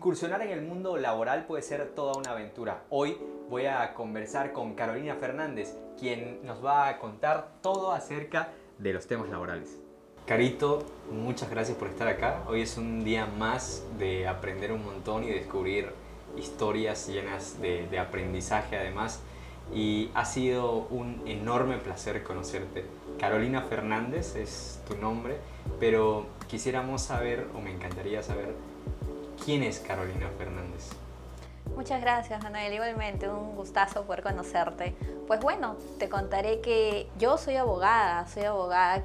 Incursionar en el mundo laboral puede ser toda una aventura. Hoy voy a conversar con Carolina Fernández, quien nos va a contar todo acerca de los temas laborales. Carito, muchas gracias por estar acá. Hoy es un día más de aprender un montón y descubrir historias llenas de aprendizaje además. Y ha sido un enorme placer conocerte. Carolina Fernández es tu nombre, pero quisiéramos saber, o me encantaría saber, ¿quién es Carolina Fernández? Muchas gracias, Manuel. Igualmente, un gustazo poder conocerte. Pues bueno, te contaré que yo soy abogada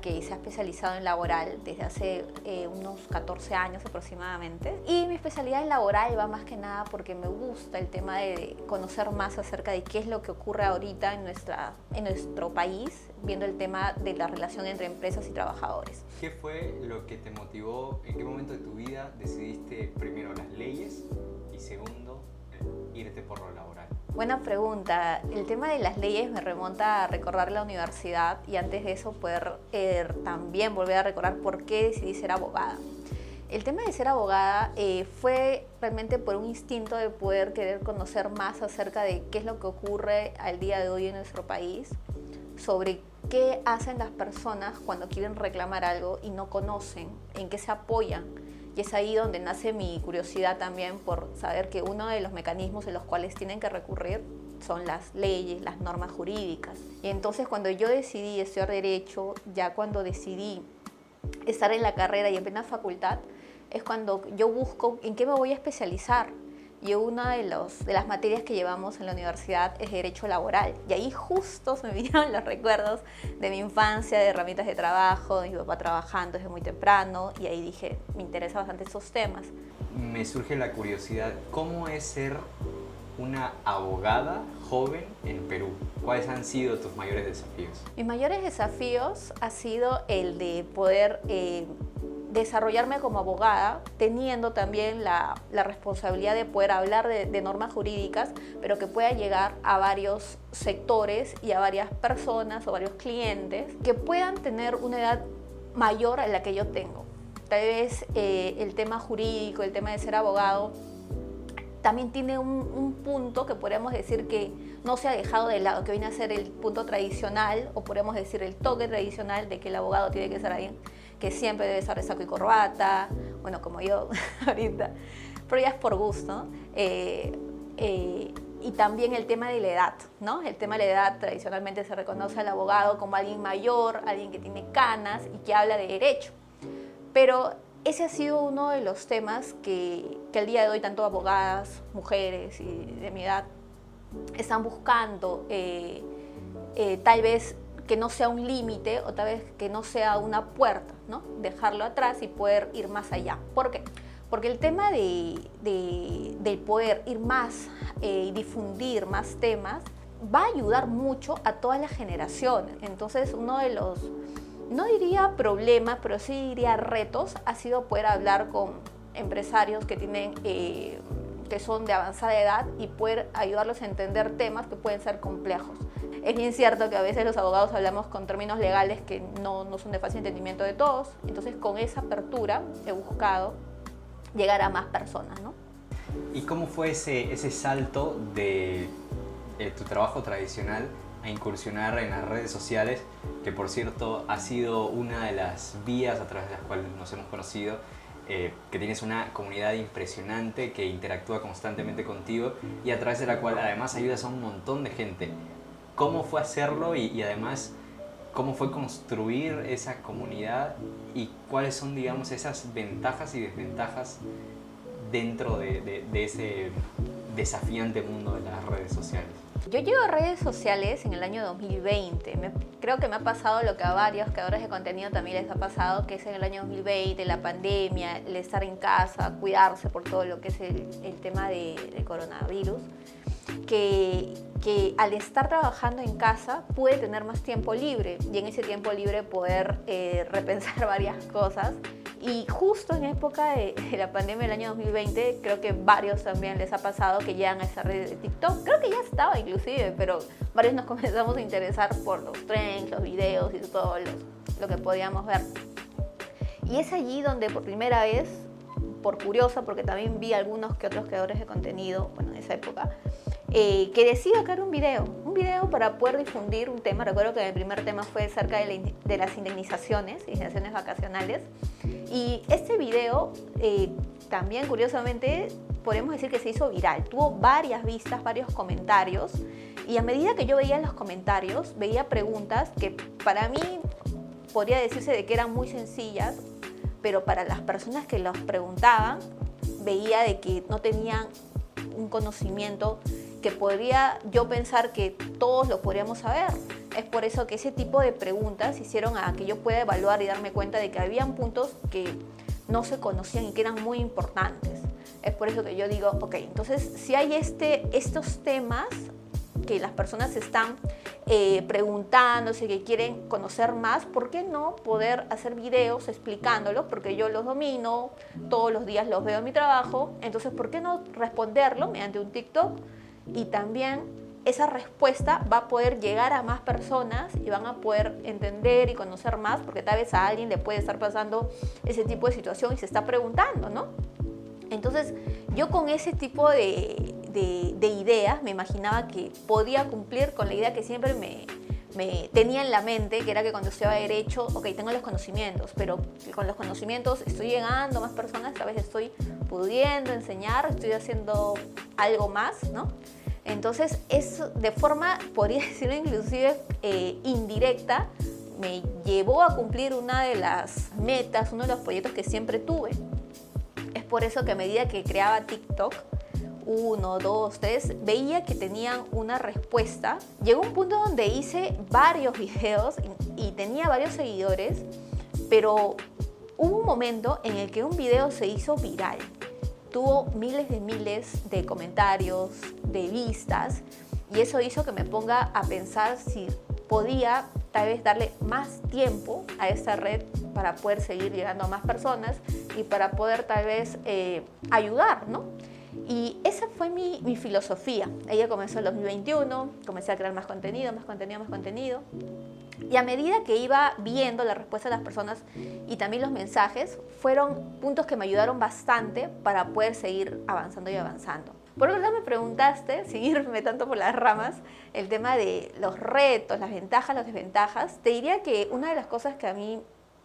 que se ha especializado en laboral desde hace unos 14 años aproximadamente. Y mi especialidad en laboral va más que nada porque me gusta el tema de conocer más acerca de qué es lo que ocurre ahorita en nuestro país, viendo el tema de la relación entre empresas y trabajadores. ¿Qué fue lo que te motivó? ¿En qué momento de tu vida decidiste primero las leyes y segundo irte por lo laboral? Buena pregunta. El tema de las leyes me remonta a recordar la universidad y antes de eso poder también volver a recordar por qué decidí ser abogada. El tema de ser abogada fue realmente por un instinto de poder querer conocer más acerca de qué es lo que ocurre al día de hoy en nuestro país, sobre qué hacen las personas cuando quieren reclamar algo y no conocen, en qué se apoyan. Y es ahí donde nace mi curiosidad también por saber que uno de los mecanismos en los cuales tienen que recurrir son las leyes, las normas jurídicas. Y entonces cuando yo decidí estudiar Derecho, ya cuando decidí estar en la carrera y en plena facultad, es cuando yo busco en qué me voy a especializar. Y una de las materias que llevamos en la universidad es Derecho Laboral. Y ahí justo se me vinieron los recuerdos de mi infancia, de herramientas de trabajo, de mi papá trabajando desde muy temprano. Y ahí dije, me interesan bastante estos temas. Me surge la curiosidad, ¿cómo es ser una abogada joven en Perú? ¿Cuáles han sido tus mayores desafíos? Mis mayores desafíos ha sido el de poder desarrollarme como abogada, teniendo también la responsabilidad de poder hablar de normas jurídicas, pero que pueda llegar a varios sectores y a varias personas o varios clientes que puedan tener una edad mayor a la que yo tengo. Tal vez el tema jurídico, el tema de ser abogado, también tiene un punto que podríamos decir que no se ha dejado de lado, que viene a ser el punto tradicional, o podríamos decir el toque tradicional de que el abogado tiene que ser alguien que siempre debe estar de saco y corbata, bueno, como yo ahorita, pero ya es por gusto. Y también el tema de la edad, ¿no? El tema de la edad, tradicionalmente se reconoce al abogado como alguien mayor, alguien que tiene canas y que habla de derecho. Pero ese ha sido uno de los temas que al día de hoy tanto abogadas, mujeres y de mi edad están buscando, tal vez que no sea un límite o tal vez que no sea una puerta, ¿no? Dejarlo atrás y poder ir más allá. ¿Por qué? Porque el tema de poder ir más y difundir más temas va a ayudar mucho a todas las generaciones. Entonces, uno de los, no diría problemas, pero sí diría retos, ha sido poder hablar con empresarios que tienen que son de avanzada edad y poder ayudarlos a entender temas que pueden ser complejos. Es bien cierto que a veces los abogados hablamos con términos legales que no son de fácil entendimiento de todos, entonces con esa apertura he buscado llegar a más personas, ¿no? ¿Y cómo fue ese salto de tu trabajo tradicional a incursionar en las redes sociales, que por cierto ha sido una de las vías a través de las cuales nos hemos conocido, que tienes una comunidad impresionante que interactúa constantemente contigo y a través de la cual además ayudas a un montón de gente? ¿Cómo fue hacerlo y además cómo fue construir esa comunidad y cuáles son, digamos, esas ventajas y desventajas dentro de ese desafiante mundo de las redes sociales? Yo llevo redes sociales en el año 2020. Creo que me ha pasado lo que a varios creadores de contenido también les ha pasado, que es en el año 2020, la pandemia, el estar en casa, cuidarse por todo lo que es el tema del coronavirus, que al estar trabajando en casa pude tener más tiempo libre y en ese tiempo libre poder repensar varias cosas. Y justo en época de la pandemia del año 2020, creo que varios también les ha pasado que llegan a esa red de TikTok. Creo que ya estaba inclusive, pero varios nos comenzamos a interesar por los trends, los videos y todo lo que podíamos ver. Y es allí donde por primera vez por curiosa, porque también vi algunos que otros creadores de contenido, bueno, en esa época, que decidí sacar un video para poder difundir un tema. Recuerdo que el primer tema fue acerca de las indemnizaciones vacacionales. Y este video también, curiosamente, podemos decir que se hizo viral. Tuvo varias vistas, varios comentarios. Y a medida que yo veía los comentarios, veía preguntas que para mí podría decirse de que eran muy sencillas, pero para las personas que los preguntaban, veía de que no tenían un conocimiento que podría yo pensar que todos lo podríamos saber. Es por eso que ese tipo de preguntas hicieron a que yo pueda evaluar y darme cuenta de que habían puntos que no se conocían y que eran muy importantes. Es por eso que yo digo, ok, entonces si hay estos temas que las personas están preguntándose, que quieren conocer más, ¿por qué no poder hacer videos explicándolos? Porque yo los domino, todos los días los veo en mi trabajo, entonces ¿por qué no responderlo mediante un TikTok? Y también esa respuesta va a poder llegar a más personas y van a poder entender y conocer más, porque tal vez a alguien le puede estar pasando ese tipo de situación y se está preguntando, ¿no? Entonces, yo con ese tipo de ideas me imaginaba que podía cumplir con la idea que siempre me tenía en la mente, que era que cuando estudiaba Derecho, ok, tengo los conocimientos, pero con los conocimientos estoy llegando a más personas, tal vez estoy pudiendo enseñar, estoy haciendo algo más, ¿no? Entonces, es de forma, podría decirlo inclusive indirecta, me llevó a cumplir una de las metas, uno de los proyectos que siempre tuve. Es por eso que a medida que creaba TikTok, 1, 2, 3, veía que tenían una respuesta. Llegó un punto donde hice varios videos y tenía varios seguidores, pero hubo un momento en el que un video se hizo viral. Tuvo miles de comentarios, de vistas, y eso hizo que me ponga a pensar si podía tal vez darle más tiempo a esta red para poder seguir llegando a más personas y para poder tal vez ayudar, ¿no? Y esa fue mi filosofía. Ella comenzó en 2021, comencé a crear más contenido. Y a medida que iba viendo la respuesta de las personas y también los mensajes, fueron puntos que me ayudaron bastante para poder seguir avanzando y avanzando. Por otro lado, me preguntaste, sin irme tanto por las ramas, el tema de los retos, las ventajas, las desventajas. Te diría que una de las cosas que a mí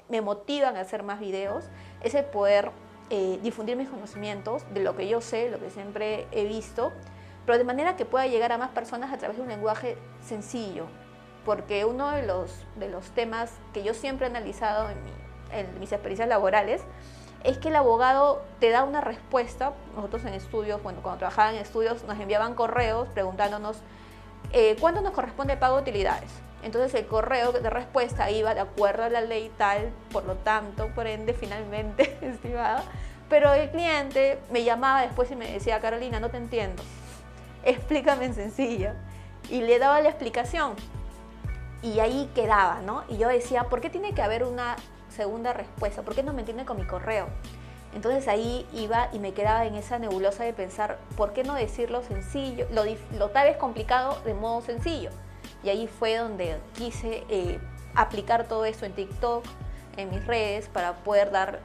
me motivan a hacer más videos es el poder difundir mis conocimientos de lo que yo sé, lo que siempre he visto, pero de manera que pueda llegar a más personas a través de un lenguaje sencillo. Porque uno de los temas que yo siempre he analizado en mis experiencias laborales es que el abogado te da una respuesta. Nosotros en estudios, bueno, cuando trabajaba en estudios, nos enviaban correos preguntándonos ¿cuánto nos corresponde el pago de utilidades? Entonces el correo de respuesta iba de acuerdo a la ley tal, por lo tanto, por ende, finalmente, estimada. Pero el cliente me llamaba después y me decía, Carolina, no te entiendo, explícame en sencillo. Y le daba la explicación y ahí quedaba, ¿no? Y yo decía, ¿por qué tiene que haber una segunda respuesta? ¿Por qué no me entiende con mi correo? Entonces ahí iba y me quedaba en esa nebulosa de pensar, ¿por qué no decirlo sencillo, lo tal vez complicado de modo sencillo? Y ahí fue donde quise aplicar todo esto en TikTok, en mis redes, para poder dar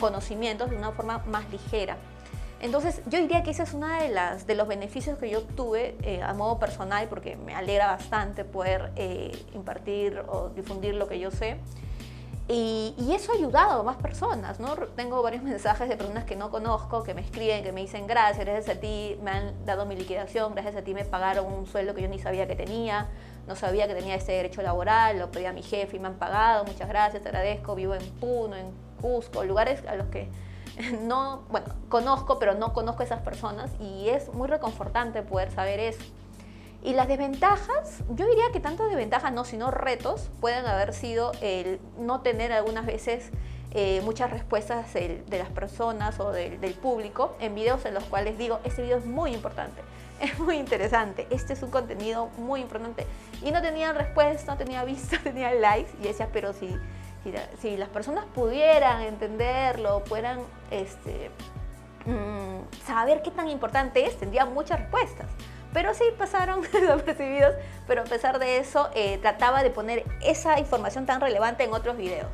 conocimientos de una forma más ligera. Entonces yo diría que ese es uno de los beneficios que yo obtuve a modo personal, porque me alegra bastante poder impartir o difundir lo que yo sé. Y eso ha ayudado a más personas, ¿no? Tengo varios mensajes de personas que no conozco, que me escriben, que me dicen gracias a ti me han dado mi liquidación, gracias a ti me pagaron un sueldo que yo ni sabía que tenía, no sabía que tenía este derecho laboral, lo pedí a mi jefe y me han pagado, muchas gracias, te agradezco, vivo en Puno, en Cusco, lugares a los que no, bueno, conozco, pero no conozco a esas personas, y es muy reconfortante poder saber eso. Y las desventajas, yo diría que tanto desventajas no, sino retos, pueden haber sido el no tener algunas veces muchas respuestas de las personas o del público en videos en los cuales digo, este video es muy importante, es muy interesante, este es un contenido muy importante, y no tenían respuesta, no tenía vistas, no tenía likes, y decía, pero si las personas pudieran entenderlo, pudieran saber qué tan importante es, tendrían muchas respuestas. Pero sí pasaron desapercibidos, pero a pesar de eso trataba de poner esa información tan relevante en otros videos.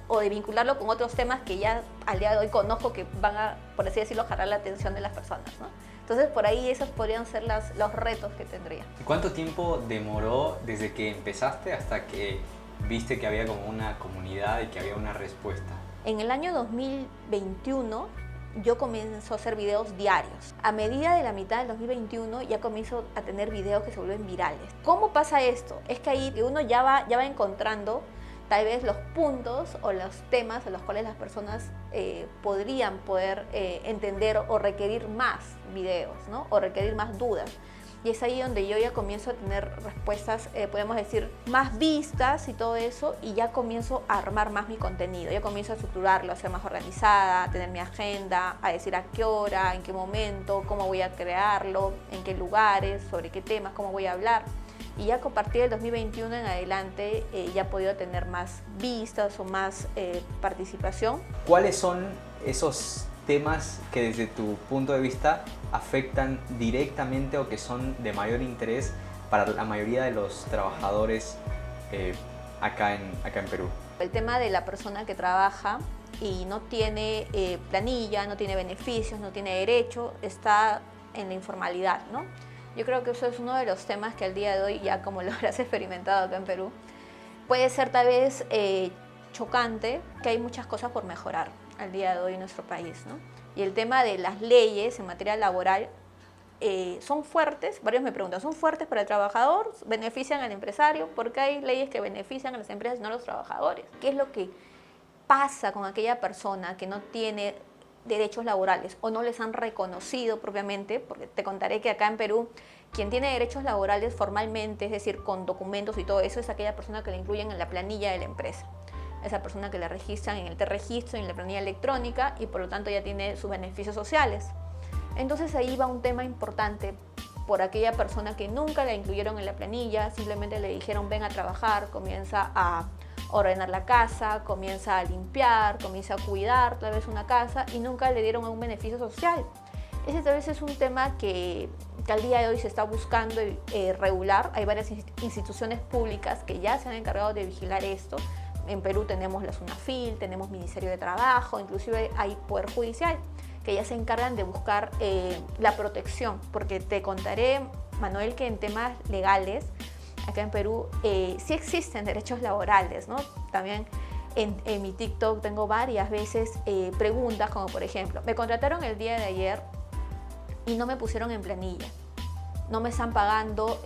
o de vincularlo con otros temas que ya al día de hoy conozco que van a, por así decirlo, jalar la atención de las personas, ¿no? Entonces, por ahí esos podrían ser los retos que tendría. ¿Y cuánto tiempo demoró desde que empezaste hasta que viste que había como una comunidad y que había una respuesta? En el año 2021 yo comienzo a hacer videos diarios. A medida de la mitad del 2021 ya comienzo a tener videos que se vuelven virales. ¿Cómo pasa esto? Es que ahí uno ya va encontrando tal vez los puntos o los temas en los cuales las personas podrían poder entender o requerir más videos, ¿no? O requerir más dudas. Y es ahí donde yo ya comienzo a tener respuestas, podemos decir, más vistas y todo eso, y ya comienzo a armar más mi contenido. Yo comienzo a estructurarlo, a ser más organizada, a tener mi agenda, a decir a qué hora, en qué momento, cómo voy a crearlo, en qué lugares, sobre qué temas, cómo voy a hablar. Y ya a partir del 2021 en adelante ya he podido tener más vistas o más participación. ¿Cuáles son esos temas que desde tu punto de vista afectan directamente o que son de mayor interés para la mayoría de los trabajadores acá en Perú? El tema de la persona que trabaja y no tiene planilla, no tiene beneficios, no tiene derecho, está en la informalidad, ¿no? Yo creo que eso es uno de los temas que al día de hoy, ya como lo habrás experimentado acá en Perú, puede ser tal vez chocante, que hay muchas cosas por mejorar al día de hoy en nuestro país, ¿no? Y el tema de las leyes en materia laboral son fuertes, varios me preguntan, ¿son fuertes para el trabajador? ¿Benefician al empresario? ¿Por qué hay leyes que benefician a las empresas y no a los trabajadores? ¿Qué es lo que pasa con aquella persona que no tiene derechos laborales o no les han reconocido propiamente? Porque te contaré que acá en Perú quien tiene derechos laborales formalmente, es decir, con documentos y todo eso, es aquella persona que la incluyen en la planilla de la empresa. Esa persona que la registran en el T-Registro, en la planilla electrónica, y por lo tanto ya tiene sus beneficios sociales. Entonces ahí va un tema importante por aquella persona que nunca la incluyeron en la planilla, simplemente le dijeron ven a trabajar, comienza a ordenar la casa, comienza a limpiar, comienza a cuidar tal vez una casa y nunca le dieron un beneficio social. Ese tal vez es un tema que al día de hoy se está buscando regular. Hay varias instituciones públicas que ya se han encargado de vigilar esto. En Perú tenemos la SUNAFIL, tenemos Ministerio de Trabajo, inclusive hay Poder Judicial, que ya se encargan de buscar la protección. Porque te contaré, Manuel, que en temas legales, acá en Perú, sí existen derechos laborales, ¿no? También en mi TikTok tengo varias veces preguntas como, por ejemplo, me contrataron el día de ayer y no me pusieron en planilla. No me están pagando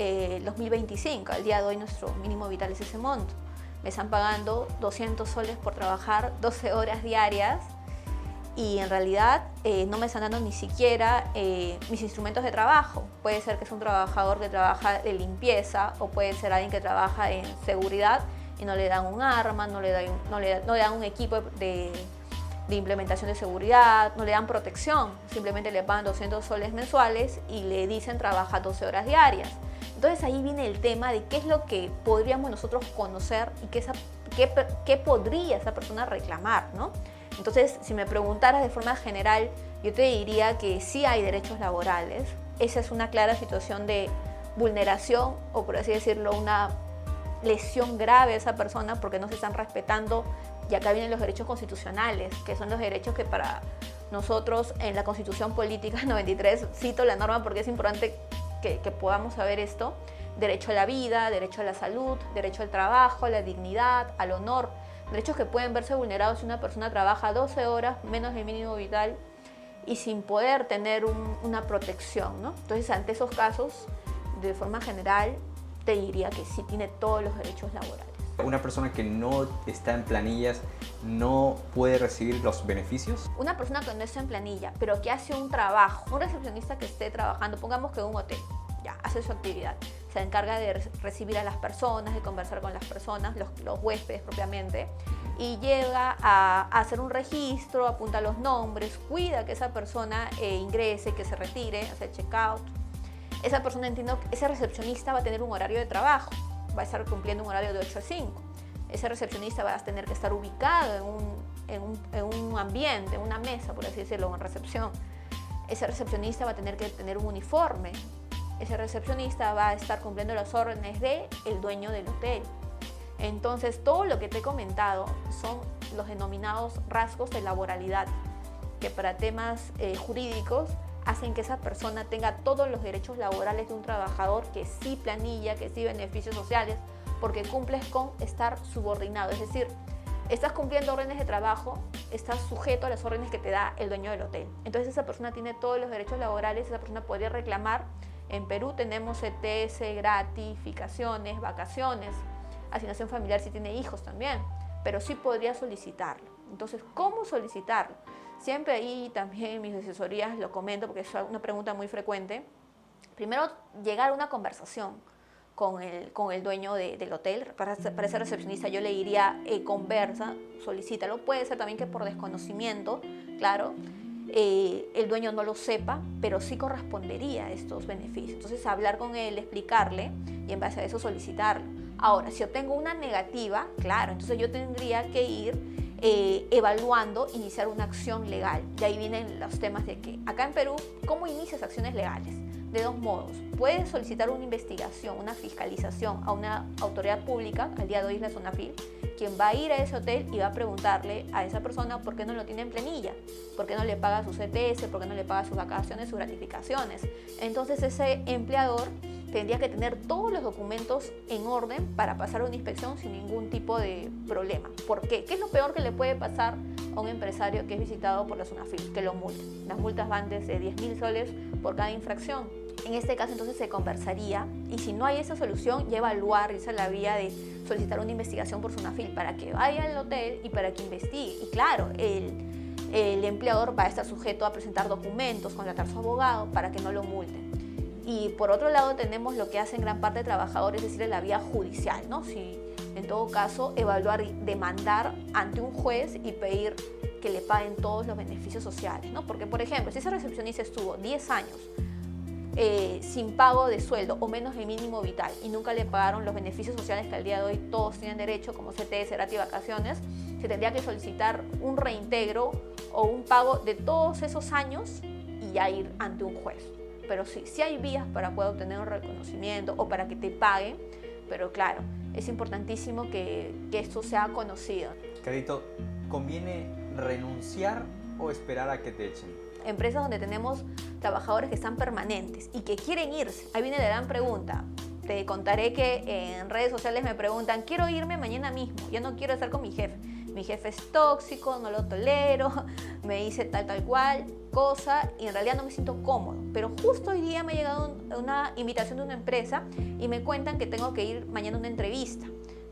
2025, al día de hoy nuestro mínimo vital es ese monto. Me están pagando 200 soles por trabajar 12 horas diarias y en realidad no me están dando ni siquiera mis instrumentos de trabajo. Puede ser que es un trabajador que trabaja de limpieza o puede ser alguien que trabaja en seguridad y no le dan un arma, no le dan un equipo de implementación de seguridad, no le dan protección, simplemente le pagan 200 soles mensuales y le dicen trabaja 12 horas diarias. Entonces ahí viene el tema de qué es lo que podríamos nosotros conocer y qué podría esa persona reclamar, ¿no? Entonces, si me preguntaras de forma general, yo te diría que sí hay derechos laborales. Esa es una clara situación de vulneración o, por así decirlo, una lesión grave a esa persona porque no se están respetando. Y acá vienen los derechos constitucionales, que son los derechos que para nosotros en la Constitución Política 93, cito la norma porque es importante que podamos saber esto: derecho a la vida, derecho a la salud, derecho al trabajo, a la dignidad, al honor, derechos que pueden verse vulnerados si una persona trabaja 12 horas menos del mínimo vital y sin poder tener una protección, ¿no? Entonces, ante esos casos, de forma general, te diría que sí tiene todos los derechos laborales. ¿Una persona que no está en planillas no puede recibir los beneficios? Una persona que no está en planilla, pero que hace un trabajo, un recepcionista que esté trabajando, pongamos que en un hotel, ya, hace su actividad, se encarga de recibir a las personas, de conversar con las personas, los huéspedes propiamente, y llega a hacer un registro, apunta los nombres, cuida que esa persona ingrese, que se retire, hace el check-out. Esa persona, entiendo, ese recepcionista va a tener un horario de trabajo, va a estar cumpliendo un horario de 8 a 5. Ese recepcionista va a tener que estar ubicado en un ambiente, en una mesa, por así decirlo, en recepción. Ese recepcionista va a tener que tener un uniforme. Ese recepcionista va a estar cumpliendo las órdenes del dueño del hotel. Entonces, todo lo que te he comentado son los denominados rasgos de laboralidad, que para temas jurídicos hacen que esa persona tenga todos los derechos laborales de un trabajador, que sí planilla, que sí beneficios sociales, porque cumples con estar subordinado. Es decir, estás cumpliendo órdenes de trabajo, estás sujeto a las órdenes que te da el dueño del hotel. Entonces esa persona tiene todos los derechos laborales, esa persona podría reclamar. En Perú tenemos ETS, gratificaciones, vacaciones, asignación familiar si tiene hijos también, pero sí podría solicitarlo. Entonces, ¿cómo solicitarlo? Siempre ahí también en mis asesorías lo comento porque es una pregunta muy frecuente. Primero, llegar a una conversación con el dueño del hotel. Para ser recepcionista yo le diría, conversa, solicítalo. Puede ser también que por desconocimiento, claro, el dueño no lo sepa, pero sí correspondería a estos beneficios. Entonces hablar con él, explicarle y en base a eso solicitarlo. Ahora, si obtengo una negativa, claro, entonces yo tendría que ir evaluando, iniciar una acción legal. Y ahí vienen los temas de que acá en Perú, ¿cómo inicias acciones legales? De dos modos. Puedes solicitar una investigación, una fiscalización a una autoridad pública, al día de hoy es la SONAFIL, quien va a ir a ese hotel y va a preguntarle a esa persona por qué no lo tiene en planilla, por qué no le paga sus ETS, por qué no le paga sus vacaciones, sus gratificaciones. Entonces ese empleador tendría que tener todos los documentos en orden para pasar una inspección sin ningún tipo de problema. ¿Por qué? ¿Qué es lo peor que le puede pasar a un empresario que es visitado por la SONAFIL? Que lo multen. Las multas van desde 10.000 soles por cada infracción. En este caso entonces se conversaría y si no hay esa solución ya evaluar, esa es la vía de solicitar una investigación por SONAFIL para que vaya al hotel y para que investigue. Y claro, el empleador va a estar sujeto a presentar documentos, contratar su abogado para que no lo multen. Y por otro lado tenemos lo que hacen gran parte de trabajadores, es decir, la vía judicial, ¿no? Si en todo caso evaluar y demandar ante un juez y pedir que le paguen todos los beneficios sociales, ¿no? Porque, por ejemplo, si ese recepcionista estuvo 10 años sin pago de sueldo o menos de mínimo vital y nunca le pagaron los beneficios sociales que al día de hoy todos tienen derecho, como CTS, gratis vacaciones, se tendría que solicitar un reintegro o un pago de todos esos años y ya ir ante un juez. Pero sí, sí hay vías para poder obtener un reconocimiento o para que te paguen, pero claro, es importantísimo que esto sea conocido. Carito, ¿conviene renunciar o esperar a que te echen? Empresas donde tenemos trabajadores que están permanentes y que quieren irse. Ahí viene la gran pregunta. Te contaré que en redes sociales me preguntan, quiero irme mañana mismo, ya no quiero estar con mi jefe. Mi jefe es tóxico, no lo tolero, me dice tal cual cosa y en realidad no me siento cómodo. Pero justo hoy día me ha llegado una invitación de una empresa y me cuentan que tengo que ir mañana a una entrevista.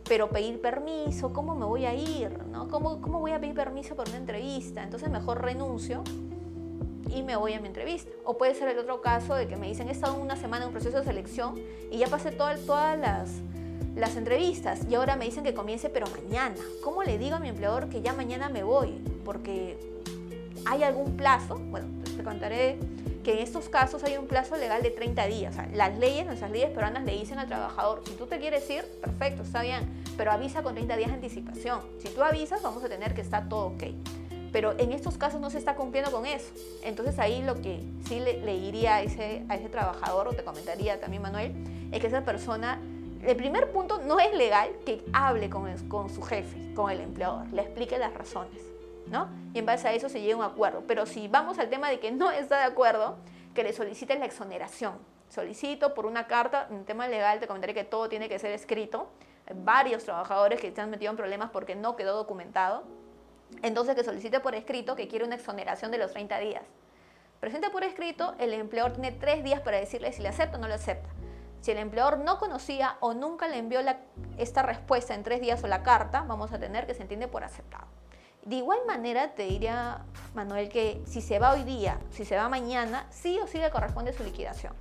Pero pedir permiso, ¿cómo me voy a ir? ¿No? ¿Cómo voy a pedir permiso para una entrevista? Entonces mejor renuncio y me voy a mi entrevista. O puede ser el otro caso de que me dicen, he estado una semana en un proceso de selección y ya pasé todas las entrevistas y ahora me dicen que comience pero mañana. ¿Cómo le digo a mi empleador que ya mañana me voy? Porque hay algún plazo, bueno, te contaré que en estos casos hay un plazo legal de 30 días. O sea, nuestras leyes peruanas le dicen al trabajador, si tú te quieres ir, perfecto, está bien, pero avisa con 30 días de anticipación. Si tú avisas, vamos a tener que estar todo ok. Pero en estos casos no se está cumpliendo con eso. Entonces ahí lo que sí le diría a ese trabajador, o te comentaría también, Manuel, es que esa persona, el primer punto no es legal que hable con su jefe, con el empleador, le explique las razones, ¿no? Y en base a eso se llega a un acuerdo. Pero si vamos al tema de que no está de acuerdo, que le soliciten la exoneración. Solicito por una carta, en tema legal te comentaré que todo tiene que ser escrito. Hay varios trabajadores que se han metido en problemas porque no quedó documentado. Entonces que solicite por escrito que quiere una exoneración de los 30 días. Presente por escrito, el empleador tiene 3 días para decirle si le acepta o no le acepta. Si el empleador no conocía o nunca le envió esta respuesta en 3 días o la carta, vamos a tener que se entiende por aceptado. De igual manera te diría, Manuel, que si se va hoy día, si se va mañana, sí o sí le corresponde su liquidación.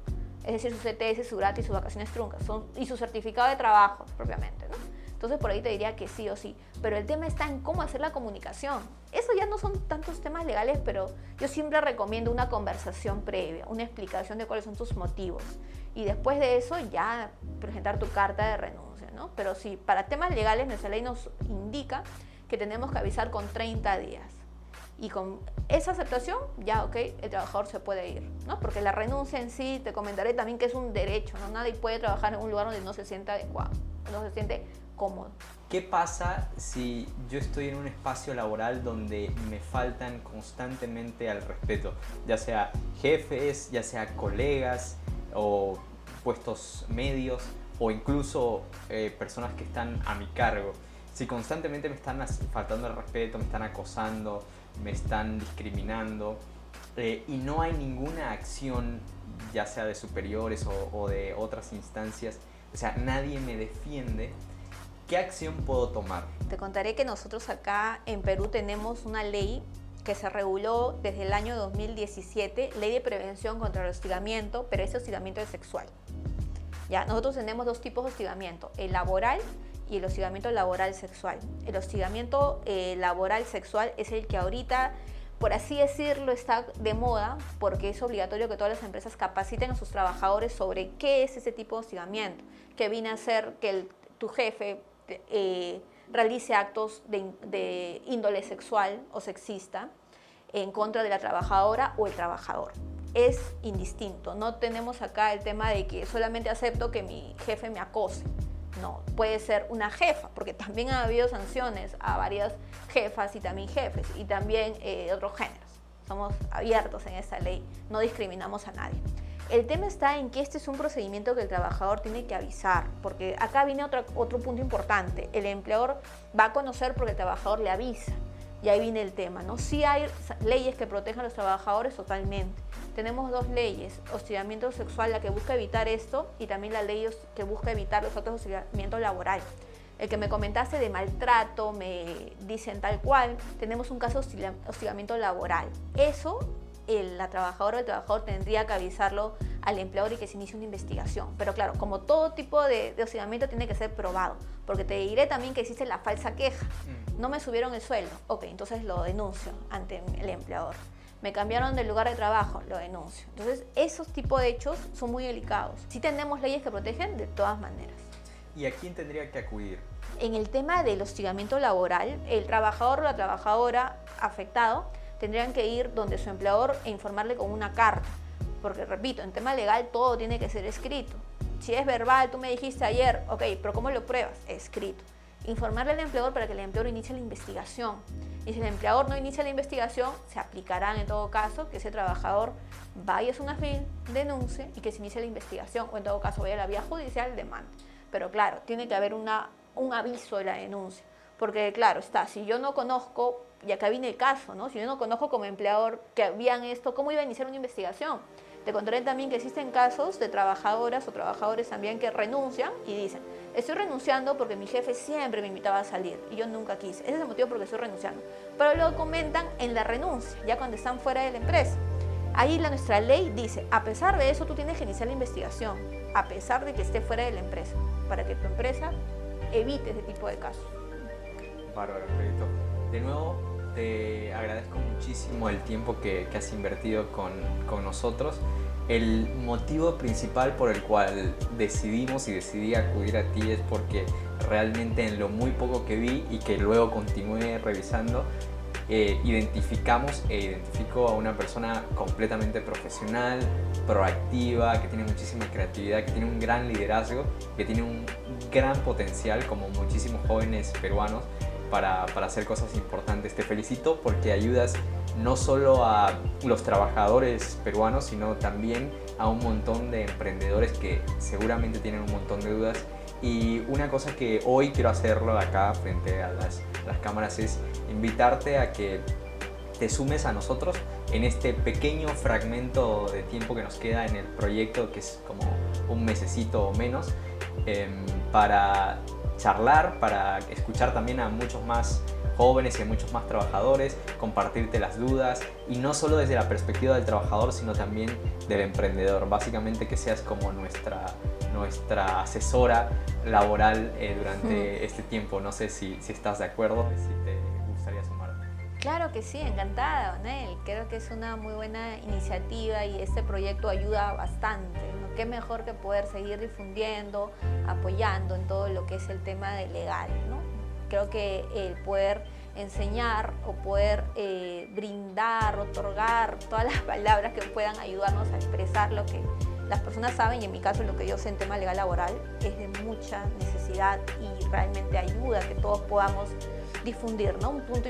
Es decir, sus ETS, su gratis, sus vacaciones truncas y su certificado de trabajo propiamente, ¿no? Entonces por ahí te diría que sí o sí, pero el tema está en cómo hacer la comunicación. Eso ya no son tantos temas legales, pero yo siempre recomiendo una conversación previa, una explicación de cuáles son tus motivos y después de eso ya presentar tu carta de renuncia, ¿no? Pero sí, para temas legales nuestra ley nos indica que tenemos que avisar con 30 días y con esa aceptación ya, ok, el trabajador se puede ir, ¿no? Porque la renuncia en sí, te comentaré también que es un derecho, ¿no? Nadie puede trabajar en un lugar donde no se sienta adecuado, no se siente cómodo. ¿Qué pasa si yo estoy en un espacio laboral donde me faltan constantemente al respeto? Ya sea jefes, ya sea colegas o puestos medios o incluso personas que están a mi cargo. Si constantemente me están faltando el respeto, me están acosando, me están discriminando y no hay ninguna acción, ya sea de superiores o de otras instancias, o sea, nadie me defiende, ¿qué acción puedo tomar? Te contaré que nosotros acá en Perú tenemos una ley que se reguló desde el año 2017, Ley de Prevención contra el Hostigamiento, pero ese hostigamiento es sexual. Ya, nosotros tenemos dos tipos de hostigamiento, el laboral y el hostigamiento laboral sexual. El hostigamiento laboral sexual es el que ahorita, por así decirlo, está de moda porque es obligatorio que todas las empresas capaciten a sus trabajadores sobre qué es ese tipo de hostigamiento, que viene a ser que tu jefe realice actos de índole sexual o sexista en contra de la trabajadora o el trabajador. Es indistinto, no tenemos acá el tema de que solamente acepto que mi jefe me acose. No, puede ser una jefa, porque también ha habido sanciones a varias jefas y también jefes, y también de otros géneros. Somos abiertos en esta ley, no discriminamos a nadie. El tema está en que este es un procedimiento que el trabajador tiene que avisar, porque acá viene otro punto importante. El empleador va a conocer porque el trabajador le avisa, y ahí viene el tema, ¿no? Sí hay leyes que protegen a los trabajadores totalmente. Tenemos dos leyes, hostigamiento sexual, la que busca evitar esto, y también la ley que busca evitar los otros hostigamientos laboral. El que me comentaste de maltrato, me dicen tal cual, tenemos un caso de hostigamiento laboral. Eso, la trabajadora o el trabajador tendría que avisarlo al empleador y que se inicie una investigación. Pero claro, como todo tipo de hostigamiento tiene que ser probado, porque te diré también que existe la falsa queja. No me subieron el sueldo, ok, entonces lo denuncio ante el empleador. Me cambiaron del lugar de trabajo, lo denuncio. Entonces, esos tipos de hechos son muy delicados. Sí tenemos leyes que protegen de todas maneras. ¿Y a quién tendría que acudir? En el tema del hostigamiento laboral, el trabajador o la trabajadora afectado tendrían que ir donde su empleador e informarle con una carta. Porque, repito, en tema legal todo tiene que ser escrito. Si es verbal, tú me dijiste ayer, ok, pero ¿cómo lo pruebas? Escrito. Informarle al empleador para que el empleador inicie la investigación. Y si el empleador no inicia la investigación, se aplicará en todo caso que ese trabajador vaya a su FIL, denuncie y que se inicie la investigación, o en todo caso vaya a la vía judicial, demande. Pero claro, tiene que haber un aviso de la denuncia, porque claro está, si yo no conozco, y acá viene el caso, ¿no? Si yo no conozco como empleador que habían esto, ¿cómo iba a iniciar una investigación? Te contaré también que existen casos de trabajadoras o trabajadores también que renuncian y dicen, estoy renunciando porque mi jefe siempre me invitaba a salir y yo nunca quise. Ese es el motivo por el que estoy renunciando. Pero lo comentan en la renuncia, ya cuando están fuera de la empresa. Ahí nuestra ley dice, a pesar de eso tú tienes que iniciar la investigación, a pesar de que esté fuera de la empresa, para que tu empresa evite ese tipo de casos. Bárbaro, Alfredito. De nuevo, te agradezco muchísimo el tiempo que has invertido con nosotros. El motivo principal por el cual decidí acudir a ti es porque realmente en lo muy poco que vi y que luego continué revisando, identifico a una persona completamente profesional, proactiva, que tiene muchísima creatividad, que tiene un gran liderazgo, que tiene un gran potencial, como muchísimos jóvenes peruanos, para hacer cosas importantes. Te felicito porque ayudas no solo a los trabajadores peruanos, sino también a un montón de emprendedores que seguramente tienen un montón de dudas. Y una cosa que hoy quiero hacerlo acá frente a las cámaras es invitarte a que te sumes a nosotros en este pequeño fragmento de tiempo que nos queda en el proyecto, que es como un mesecito o menos, para charlar, para escuchar también a muchos más jóvenes y a muchos más trabajadores, compartirte las dudas, y no solo desde la perspectiva del trabajador, sino también del emprendedor. Básicamente que seas como nuestra asesora laboral durante este tiempo. No sé si estás de acuerdo, si te gustaría sumarte. Claro que sí, encantada, Onel. Creo que es una muy buena iniciativa y este proyecto ayuda bastante, ¿no? Qué mejor que poder seguir difundiendo, apoyando en todo lo que es el tema de legal, ¿no? Creo que el poder enseñar o poder brindar, otorgar todas las palabras que puedan ayudarnos a expresar lo que las personas saben, y en mi caso lo que yo sé en tema legal laboral es de mucha necesidad y realmente ayuda a que todos podamos difundir, ¿no? Un punto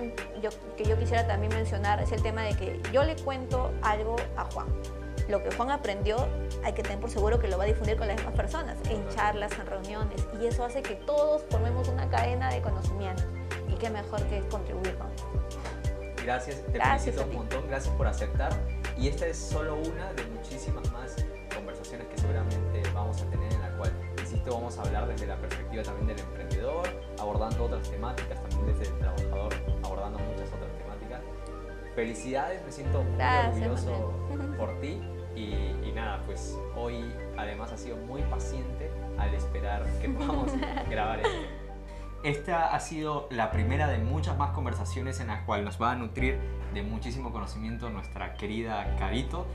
que yo quisiera también mencionar es el tema de que yo le cuento algo a Juan. Lo que Juan aprendió hay que tener por seguro que lo va a difundir con las demás personas, en charlas, en reuniones, y eso hace que todos formemos una cadena de conocimiento, y qué mejor que contribuir con eso. Gracias, te felicito un montón, gracias por aceptar, y esta es solo una de muchísimas más conversaciones que seguramente vamos a tener, en la cual, insisto, vamos a hablar desde la perspectiva también del emprendedor, abordando otras temáticas, también desde el trabajador, abordando muchas otras temáticas. Felicidades, me siento muy orgulloso por ti, y nada, pues hoy además has sido muy paciente al esperar que podamos grabar esto. Esta ha sido la primera de muchas más conversaciones en las cuales nos va a nutrir de muchísimo conocimiento nuestra querida Carito,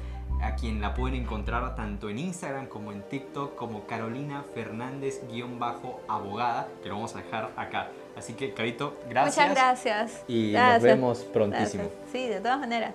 a quien la pueden encontrar tanto en Instagram como en TikTok como Carolina Fernández_abogada, que lo vamos a dejar acá. Así que, Carito, gracias. Muchas gracias. Y gracias. nos vemos prontísimo. Gracias. Sí, de todas maneras.